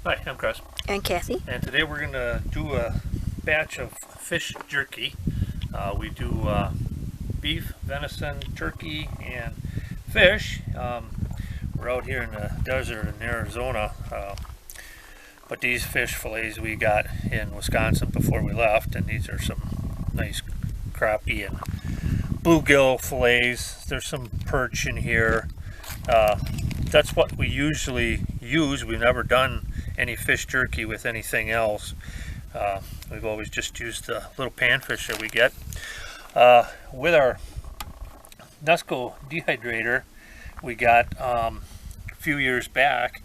Hi, I'm Chris. And Kathy. And today we're going to do a batch of fish jerky. We do beef, venison, turkey, and fish. We're out here in the desert in Arizona. But these fish fillets we got in Wisconsin before we left, and these are some nice crappie and bluegill fillets. There's some perch in here. That's what we usually use. We've never done any fish jerky with anything else. We've always just used the little panfish that we get. With our Nusco dehydrator we got a few years back,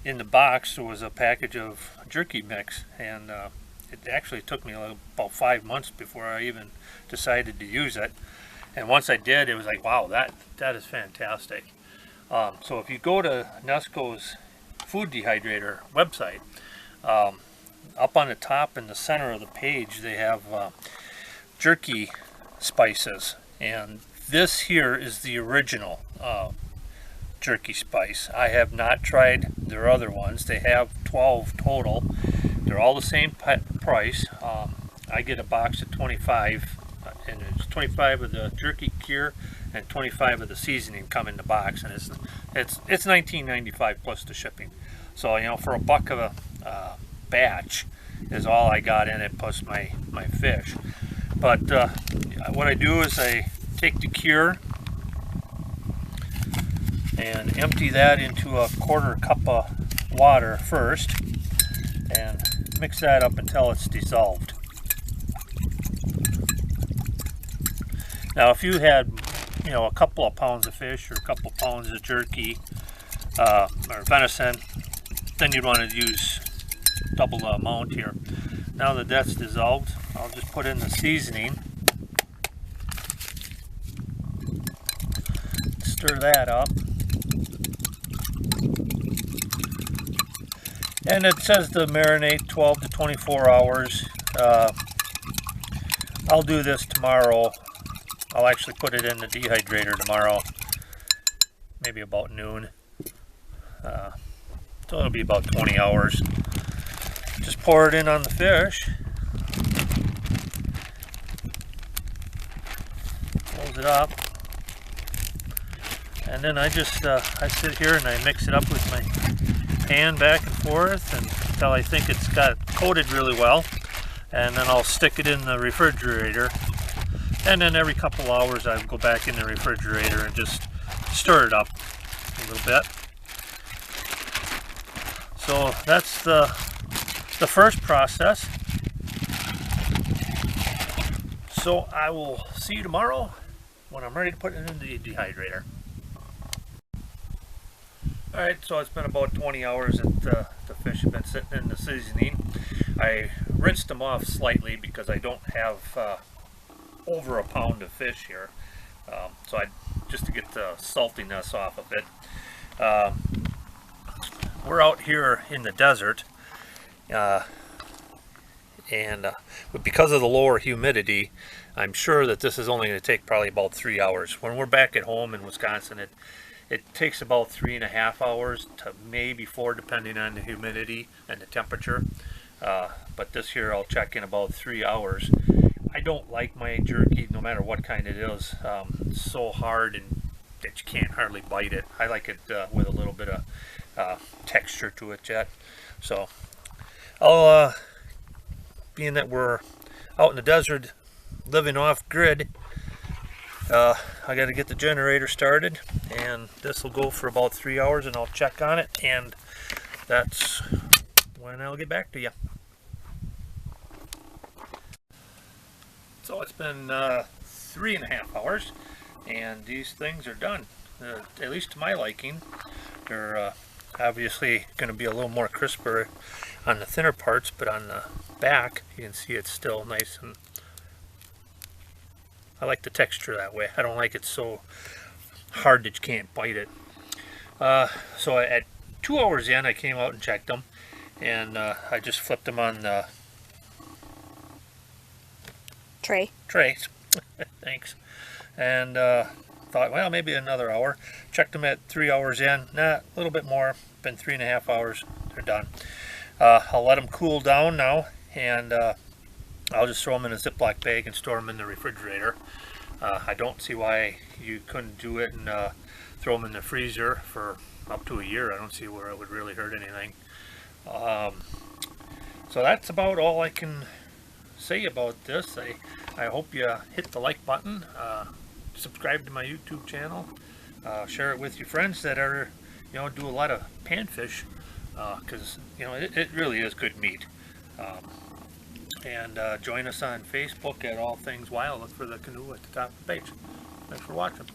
in the box there was a package of jerky mix, and it actually took me about 5 months before I even decided to use it. And once I did, it was like, wow, that is fantastic. So if you go to Nusco's food dehydrator website, up on the top in the center of the page they have jerky spices, and this here is the original jerky spice. I have not tried their other ones. They have 12 total. They're all the same price. I get a box of 25, and it's 25 of the jerky cure and 25 of the seasoning come in the box, and it's $19.95 plus the shipping. So, you know, for a buck of a batch is all I got in it, plus my fish. But what I do is I take the cure and empty that into a quarter cup of water first, and mix that up until it's dissolved. Now, if you had, you know, a couple of pounds of fish or a couple of pounds of jerky or venison, then you'd want to use double the amount here. Now that that's dissolved, I'll just put in the seasoning, stir that up, and it says to marinate 12 to 24 hours. I'll do this tomorrow. I'll actually put it in the dehydrator tomorrow, maybe about noon. So it'll be about 20 hours. Just pour it in on the fish. Close it up. And then I just I sit here and I mix it up with my pan back and forth until I think it's got coated really well. And then I'll stick it in the refrigerator. And then every couple hours I go back in the refrigerator and just stir it up a little bit. So that's the first process. So I will see you tomorrow when I'm ready to put it in the dehydrator. Alright, so it's been about 20 hours that the fish have been sitting in the seasoning. I rinsed them off slightly because I don't have over a pound of fish here. So just to get the saltiness off of it. We're out here in the desert, and because of the lower humidity, I'm sure that this is only going to take probably about 3 hours. When we're back at home in Wisconsin, it takes about 3.5 hours to maybe 4, depending on the humidity and the temperature. But this here I'll check in about 3 hours. I don't like my jerky, no matter what kind it is. It's so hard and that you can't hardly bite it. I like it with a little bit of texture to it yet. So I'll being that we're out in the desert living off grid, I got to get the generator started, and this will go for about 3 hours, and I'll check on it, and that's when I'll get back to you. So it's been 3.5 hours, and these things are done, at least to my liking. They're obviously going to be a little more crisper on the thinner parts, but on the back you can see it's still nice, and I like the texture that way. I don't like it so hard that you can't bite it. So at 2 hours in, I came out and checked them, and I just flipped them on the trays. Thanks. And thought, well, maybe another hour. Checked them at 3 hours in. Nah, a little bit more. Been 3.5 hours. they're done. I'll let them cool down now, and I'll just throw them in a Ziploc bag and store them in the refrigerator. I don't see why you couldn't do it and throw them in the freezer for up to a year. I don't see where it would really hurt anything. So that's about all I can say about this. I hope you hit the like button, subscribe to my YouTube channel, share it with your friends that are, do a lot of panfish, because it really is good meat. And join us on Facebook at All Things Wild. Look for the canoe at the top of the page. Thanks for watching.